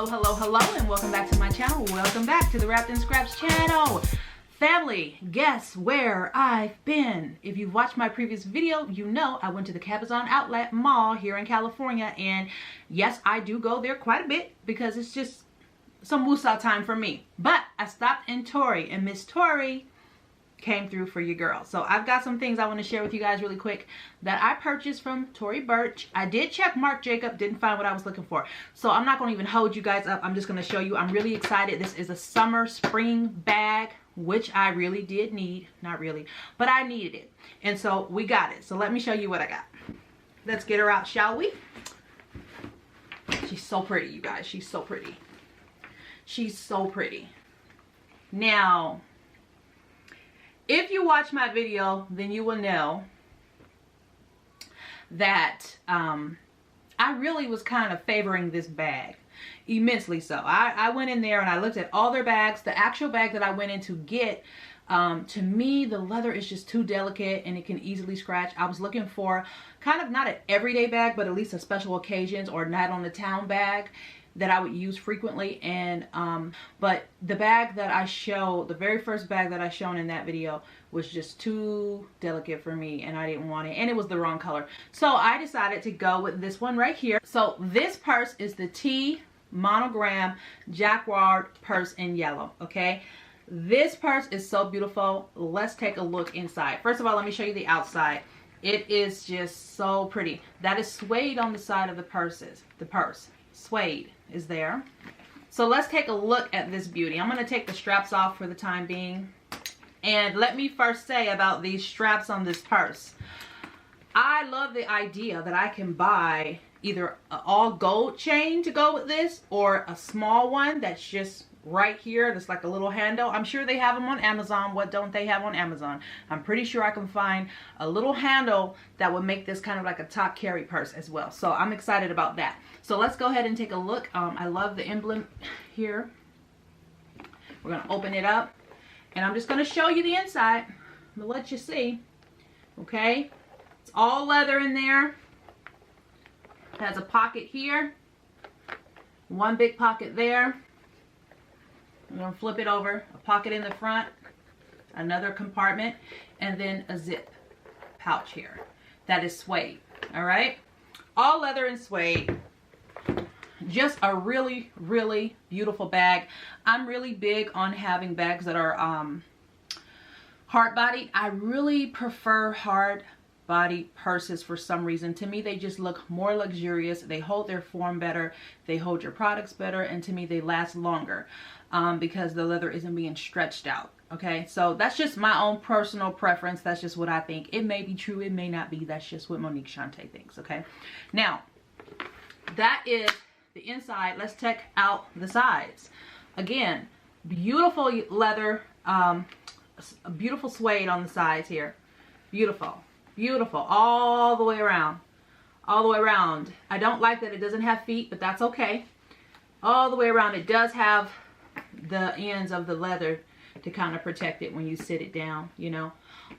Hello, and welcome back to my channel. Welcome back to the Wrapped in Scraps channel. Family, guess where I've been? If you've watched my previous video, you know I went to the Cabazon Outlet Mall here in California, and yes, I do go there quite a bit because it's just some woosah time for me. But I stopped in Tory, and Miss Tory came through for your girl. So I've got some things I want to share with you guys really quick that I purchased from Tory Burch. I did check Marc Jacob, didn't find what I was looking for. So I'm not going to even hold you guys up. I'm just going to show you. I'm really excited. This is a summer spring bag, which I really did need. Not really, but I needed it. And so we got it. So let me show you what I got. Let's get her out, shall we? She's so pretty, you guys. She's so pretty. She's so pretty. Now, if you watch my video, then you will know that I really was kind of favoring this bag, immensely so. I went in there and I looked at all their bags. The actual bag that I went in to get, to me, the leather is just too delicate and it can easily scratch. I was looking for kind of not an everyday bag, but at least a special occasions or night on the town bag that I would use frequently. And but the bag that I showed, the very first bag that I shown in that video, was just too delicate for me and I didn't want it, and it was the wrong color. So I decided to go with this one right here. So this purse is the T monogram Jacquard purse in yellow. Okay, this purse is so beautiful. Let's take a look inside. First of all, let me show you the outside. It is just so pretty. That is suede on the side of the purses. The purse suede is there. So let's take a look at this beauty. I'm going to take the straps off for the time being. And let me first say about these straps on this purse. I love the idea that I can buy either an all gold chain to go with this, or a small one that's just right here. That's like a little handle. I'm sure they have them on Amazon. What don't they have on Amazon? I'm pretty sure I can find a little handle that would make this kind of like a top carry purse as well. So I'm excited about that. So let's go ahead and take a look. I love the emblem here. We're going to open it up and I'm just going to show you the inside. I'm going to let you see. Okay. It's all leather in there. It has a pocket here. One big pocket there. I'm going to flip it over. A pocket in the front, another compartment, and then a zip pouch here. That is suede. All right. All leather and suede. Just a really, really beautiful bag. I'm really big on having bags that are hard bodied. I really prefer hard body purses for some reason. To me, they just look more luxurious. They hold their form better. They hold your products better. And to me, they last longer because the leather isn't being stretched out. Okay, so that's just my own personal preference. That's just what I think. It may be true. It may not be. That's just what Monique Shante thinks. Okay, now that is the inside. Let's check out the sides. Again, beautiful leather, beautiful suede on the sides here. Beautiful. Beautiful all the way around. All the way around. I don't like that it doesn't have feet, but that's okay. All the way around. It does have the ends of the leather to kind of protect it when you sit it down, you know.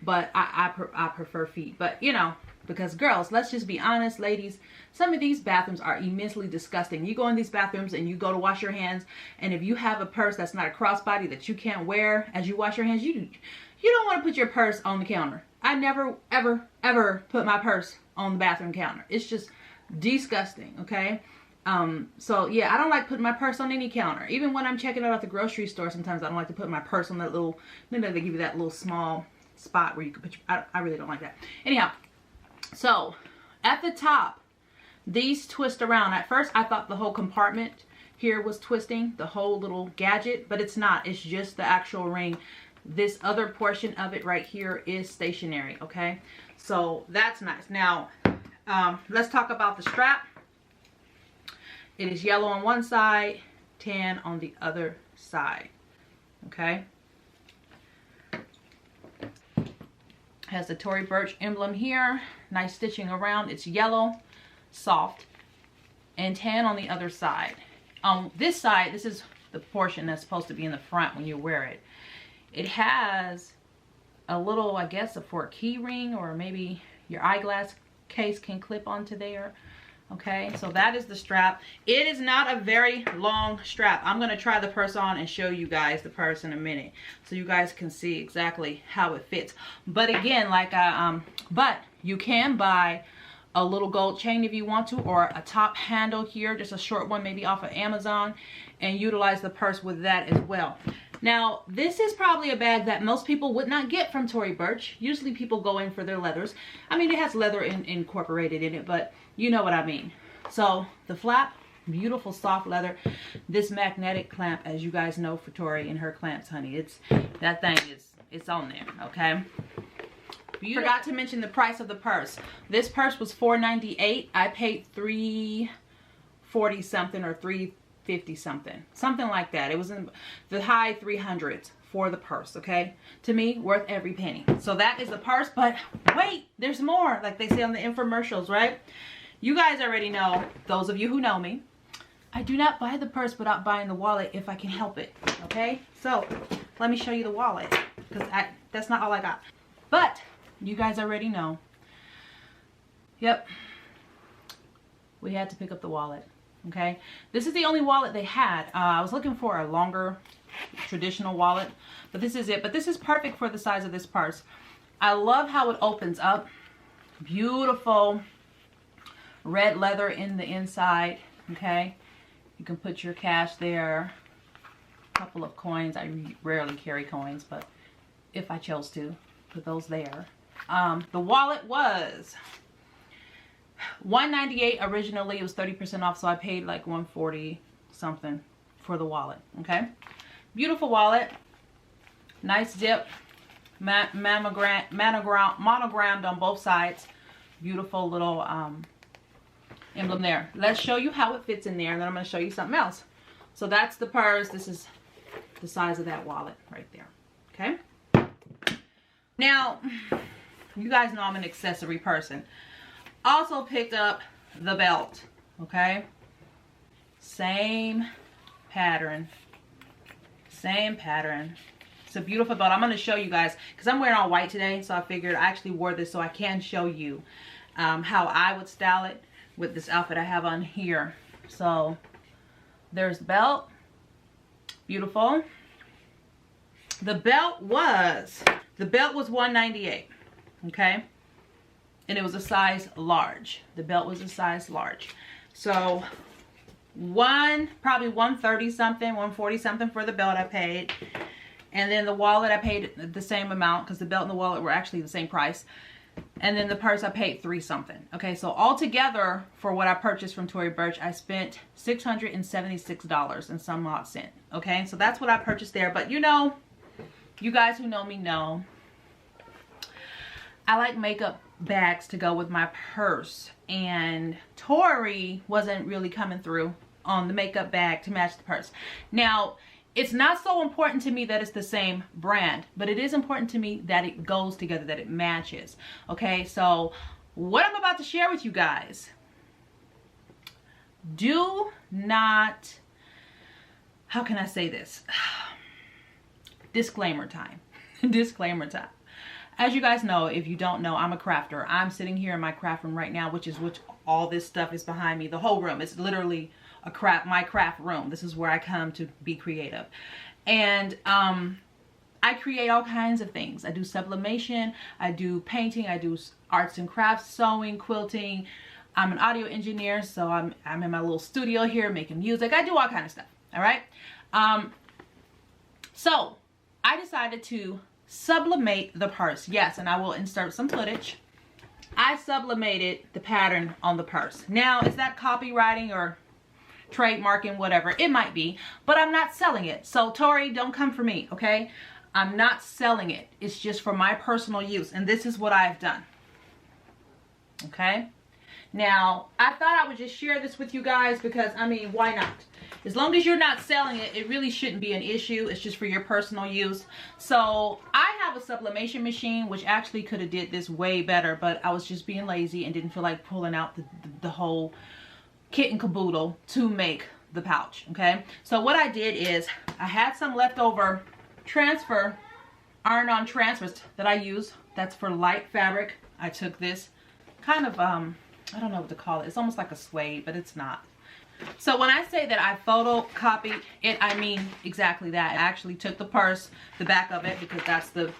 But I prefer feet. But, you know, because girls, let's just be honest, ladies, some of these bathrooms are immensely disgusting. You go in these bathrooms and you go to wash your hands, and if you have a purse that's not a crossbody that you can't wear as you wash your hands, you don't want to put your purse on the counter. I never, ever put my purse on the bathroom counter. It's just disgusting, okay? So yeah, I don't like putting my purse on any counter. Even when I'm checking out at the grocery store, sometimes I don't like to put my purse on that little, you know, they give you that little small spot where you can put your, I really don't like that. Anyhow, so at the top, these twist around. At first, I thought the whole compartment here was twisting, the whole little gadget, but it's not. It's just the actual ring. This other portion of it right here is stationary, okay? So that's nice. Now, let's talk about the strap. It is yellow on one side, tan on the other side, okay? Has the Tory Burch emblem here. Nice stitching around. It's yellow, soft, and tan on the other side. On this side, this is the portion that's supposed to be in the front when you wear it. It has a little, I guess, for a key ring, or maybe your eyeglass case can clip onto there. Okay, so that is the strap. It is not a very long strap. I'm going to try the purse on and show you guys the purse in a minute so you guys can see exactly how it fits. But again, like but you can buy a little gold chain if you want to, or a top handle here, just a short one maybe off of Amazon, and utilize the purse with that as well. Now, this is probably a bag that most people would not get from Tory Burch. Usually people go in for their leathers. I mean, it has leather incorporated in it, but you know what I mean. So the flap, beautiful soft leather. This magnetic clamp, as you guys know, for Tory and her clamps, honey, that thing it's on there, okay? Beautiful. Forgot to mention the price of the purse. This purse was $4.98. I paid $3.40 something or $3.50 something like that. It was in the high 300s for the purse. Okay, to me, worth every penny. So that is the purse. But wait, there's more, like they say on the infomercials, right? You guys already know, those of you who know me, I do not buy the purse without buying the wallet if I can help it. Okay, so let me show you the wallet, because that's not all I got. But you guys already know. Yep, we had to pick up the wallet. Okay, this is the only wallet they had. I was looking for a longer traditional wallet, but this is it. But this is perfect for the size of this purse. I love how it opens up. Beautiful red leather in the inside. Okay, you can put your cash there, a couple of coins. I rarely carry coins, but if I chose to, put those there. The wallet was $198 originally. It was 30% off, so I paid like $140 something for the wallet. Okay, beautiful wallet, nice zip, monogrammed on both sides. Beautiful little emblem there. Let's show you how it fits in there, and then I'm going to show you something else. So that's the purse. This is the size of that wallet right there. Okay, now you guys know I'm an accessory person. Also picked up the belt. Okay, same pattern, it's a beautiful belt. I'm going to show you guys because I'm wearing all white today, so I figured I actually wore this so I can show you how I would style it with this outfit I have on here. So there's the belt. Beautiful. The belt was $198. Okay, and it was a size large. The belt was a size large. So probably $130 something, $140 something for the belt I paid. And then the wallet I paid the same amount because the belt and the wallet were actually the same price. And then the purse I paid $3 something. Okay, so altogether for what I purchased from Tory Burch, I spent $676 and some odd cent. Okay, so that's what I purchased there. But you know, you guys who know me know, I like makeup bags to go with my purse, and Tory wasn't really coming through on the makeup bag to match the purse. Now, it's not so important to me that it's the same brand, but it is important to me that it goes together, that it matches. Okay, so what I'm about to share with you guys, do not, how can I say this? Disclaimer time. Disclaimer time. As you guys know, if you don't know, I'm a crafter. I'm sitting here in my craft room right now, which all this stuff is behind me. The whole room is literally my craft room. This is where I come to be creative. And I create all kinds of things. I do sublimation, I do painting, I do arts and crafts, sewing, quilting. I'm an audio engineer, so I'm in my little studio here making music. I do all kinds of stuff, all right? So I decided to sublimate the purse. Yes, and I will insert some footage. I sublimated the pattern on the purse. Now, is that copywriting or trademarking, whatever? It might be, but I'm not selling it. So Tory, don't come for me, okay? I'm not selling it. It's just for my personal use, and this is what I've done. Okay? Now, I thought I would just share this with you guys because, I mean, why not? As long as you're not selling it, it really shouldn't be an issue. It's just for your personal use. So I have a sublimation machine, which actually could have did this way better, but I was just being lazy and didn't feel like pulling out the whole kit and caboodle to make the pouch. Okay, so what I did is I had some leftover iron-on transfers that I use. That's for light fabric. I took this kind of I don't know what to call it. It's almost like a suede, but it's not. So when I say that I photocopied it, I mean exactly that. I actually took the purse, the back of it, because that's the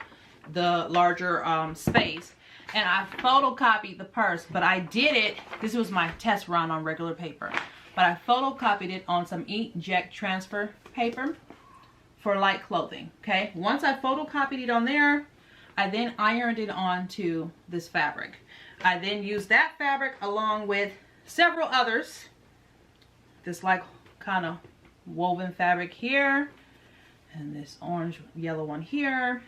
larger space, and I photocopied the purse, but I did it, this was my test run on regular paper, but I photocopied it on some inkjet transfer paper for light clothing. Okay, once I photocopied it on there, I then ironed it onto this fabric. I then used that fabric along with several others, this like kind of woven fabric here, and this orange yellow one here.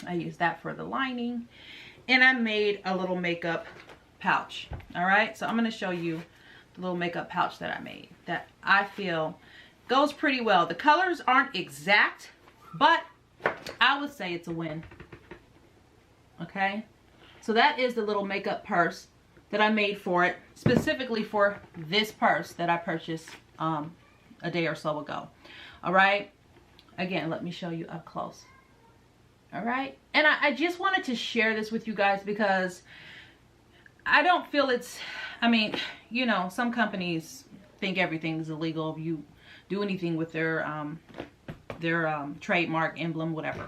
I used that for the lining, and I made a little makeup pouch. All right, so I'm going to show you the little makeup pouch that I made that I feel goes pretty well. The colors aren't exact, but I would say it's a win. Okay, so that is the little makeup purse that I made for it, specifically for this purse that I purchased a day or so ago. All right, again, let me show you up close. All right, and I just wanted to share this with you guys because I don't feel it's, I mean, you know, some companies think everything's illegal if you do anything with their trademark, emblem, whatever.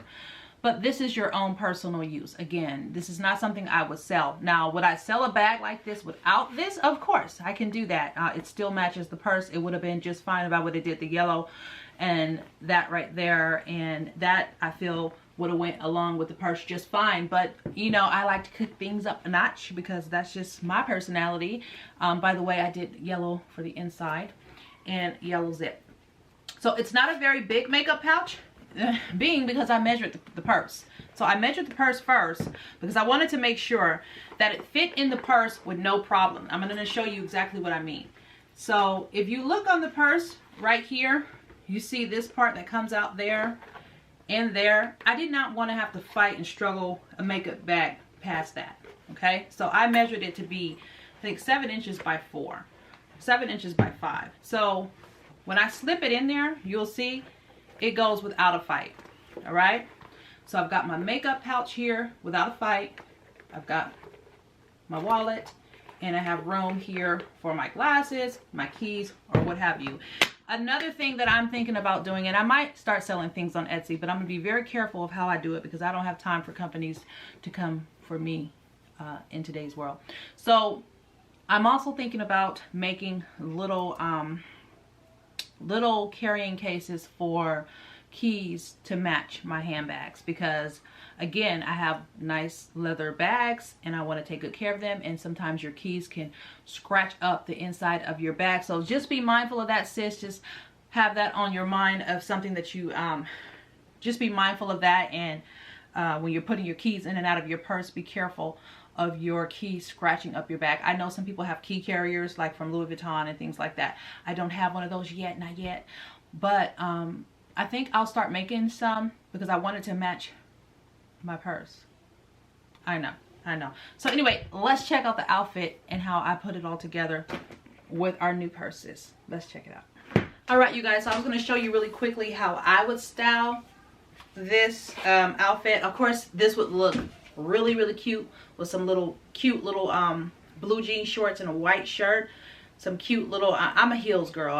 But this is your own personal use. Again, this is not something I would sell. Now, would I sell a bag like this without this? Of course, I can do that. It still matches the purse. It would have been just fine if I would have did the yellow and that right there. And that, I feel, would have went along with the purse just fine. But, you know, I like to cook things up a notch because that's just my personality. By the way, I did yellow for the inside and yellow zip. So it's not a very big makeup pouch. Being because I measured the purse. So I measured the purse first because I wanted to make sure that it fit in the purse with no problem. I'm going to show you exactly what I mean. So if you look on the purse right here, you see this part that comes out there and there. I did not want to have to fight and struggle a makeup bag past that. Okay, so I measured it to be, I think, 7 inches by 4, 7 inches by 5. So when I slip it in there, you'll see it goes without a fight. All right, so I've got my makeup pouch here without a fight. I've got my wallet, and I have room here for my glasses, my keys, or what have you. Another thing that I'm thinking about doing, and I might start selling things on Etsy, but I'm gonna be very careful of how I do it because I don't have time for companies to come for me in today's world. So I'm also thinking about making little little carrying cases for keys to match my handbags because, again, I have nice leather bags and I want to take good care of them, and sometimes your keys can scratch up the inside of your bag. So just be mindful of that, sis. Just have that on your mind of something that you just be mindful of that. And when you're putting your keys in and out of your purse, be careful of your keys scratching up your bag. I know some people have key carriers like from Louis Vuitton and things like that. I don't have one of those yet, not yet, but I think I'll start making some because I wanted to match my purse. I know. So anyway, let's check out the outfit and how I put it all together with our new purses. Let's check it out. All right, you guys, so I was going to show you really quickly how I would style this outfit. Of course, this would look really cute with some cute little blue jean shorts and a white shirt. Some cute little, I'm a heels girl.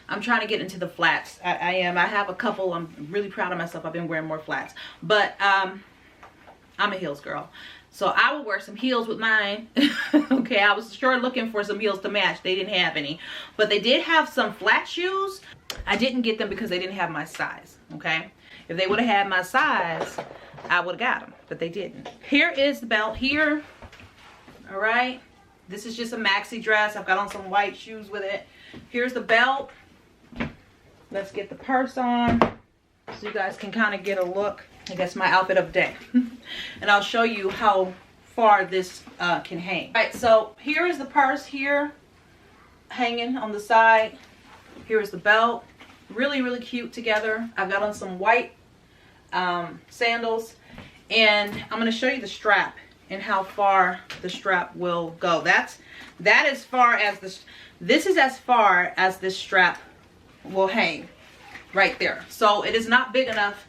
I'm trying to get into the flats. I am. I have a couple. I'm really proud of myself. I've been wearing more flats, but I'm a heels girl. So I will wear some heels with mine. Okay, I was sure looking for some heels to match. They didn't have any, but they did have some flat shoes. I didn't get them because they didn't have my size. Okay, if they would have had my size, I would have got them, but they didn't. Here is the belt here. All right, this is just a maxi dress. I've got on some white shoes with it. Here's the belt. Let's get the purse on so you guys can kind of get a look. I guess my outfit of the day. And I'll show you how far this can hang. All right, so here is the purse here hanging on the side. Here is the belt. Really cute together. I've got on some white sandals, and I'm going to show you the strap and how far the strap will go. That as far as this is as far as this strap will hang right there. So it is not big enough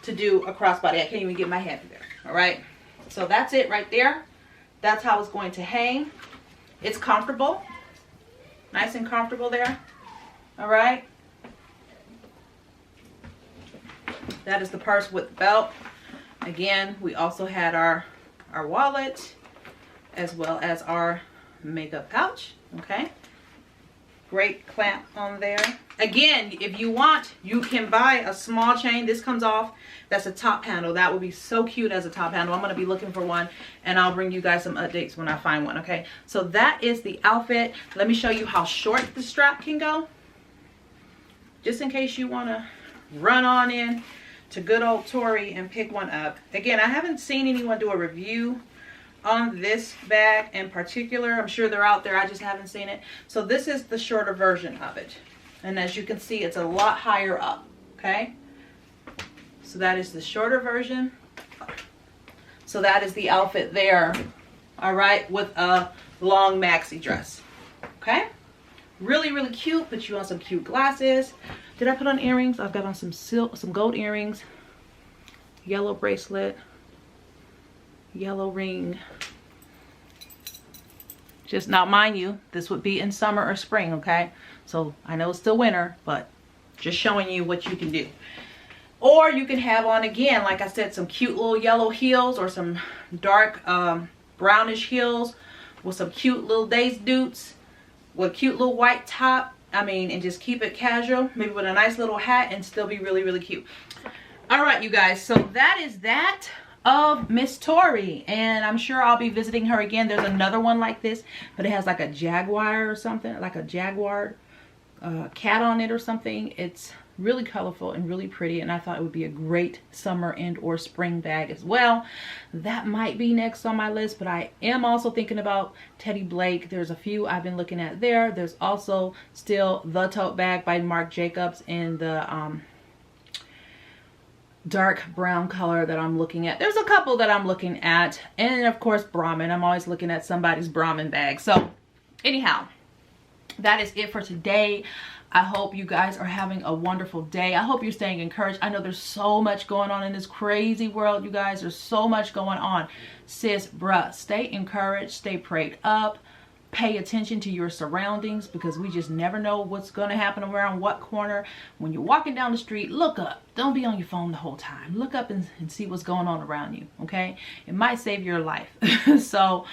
to do a crossbody. I can't even get my head in there. All right, so that's it right there. That's how it's going to hang. It's comfortable, nice and comfortable there. All right. That is the purse with the belt. Again, we also had our wallet as well as our makeup pouch. Okay. Great clamp on there. Again, if you want, you can buy a small chain. This comes off. That's a top handle. That would be so cute as a top handle. I'm going to be looking for one, and I'll bring you guys some updates when I find one. Okay, so that is the outfit. Let me show you how short the strap can go, just in case you want to run on in to good old Tory and pick one up. Again, I haven't seen anyone do a review on this bag in particular. I'm sure they're out there, I just haven't seen it. So this is the shorter version of it, and as you can see, it's a lot higher up. Okay, so that is the shorter version. So that is the outfit there. All right, with a long maxi dress. Okay, really, really cute. Put you on some cute glasses. Did I put on earrings? I've got on some gold earrings, yellow bracelet, yellow ring. Just now, mind you, this would be in summer or spring. Okay, so I know it's still winter, but just showing you what you can do. Or you can have on, again, like I said, some cute little yellow heels, or some dark brownish heels with some cute little Daisy Dukes with a cute little white top. I mean, and just keep it casual, maybe with a nice little hat, and still be really, really cute. All right, you guys, so that is that of Miss Tory, and I'm sure I'll be visiting her again. There's another one like this, but it has like a jaguar or something, like a jaguar cat on it or something. It's really colorful and really pretty, and I thought it would be a great summer and or spring bag as well. That might be next on my list, but I am also thinking about Teddy Blake. There's a few I've been looking at there. There's also still the tote bag by Marc Jacobs in the dark brown color that I'm looking at. There's a couple that I'm looking at, and of course Brahmin. I'm always looking at somebody's Brahmin bag. So anyhow, that is it for today. I hope you guys are having a wonderful day. I hope you're staying encouraged. I know there's so much going on in this crazy world, you guys. There's so much going on. Sis, bruh, stay encouraged, stay prayed up, pay attention to your surroundings, because we just never know what's going to happen around what corner. When you're walking down the street, look up. Don't be on your phone the whole time. Look up and see what's going on around you, okay? It might save your life. So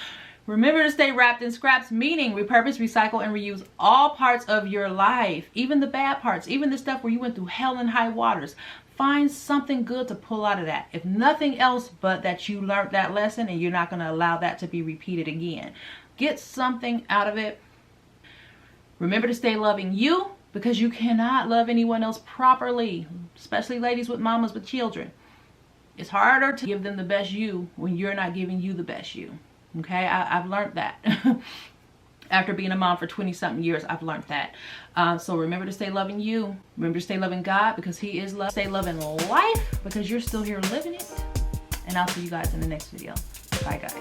remember to stay wrapped in scraps, meaning repurpose, recycle, and reuse all parts of your life, even the bad parts, even the stuff where you went through hell and high waters. Find something good to pull out of that, if nothing else but that you learned that lesson and you're not going to allow that to be repeated again. Get something out of it. Remember to stay loving you, because you cannot love anyone else properly, especially ladies with mamas with children. It's harder to give them the best you when you're not giving you the best you. Okay, I've learned that. After being a mom for 20-something years, I've learned that. So remember to stay loving you. Remember to stay loving God, because He is love. Stay loving life, because you're still here living it. And I'll see you guys in the next video. Bye, guys.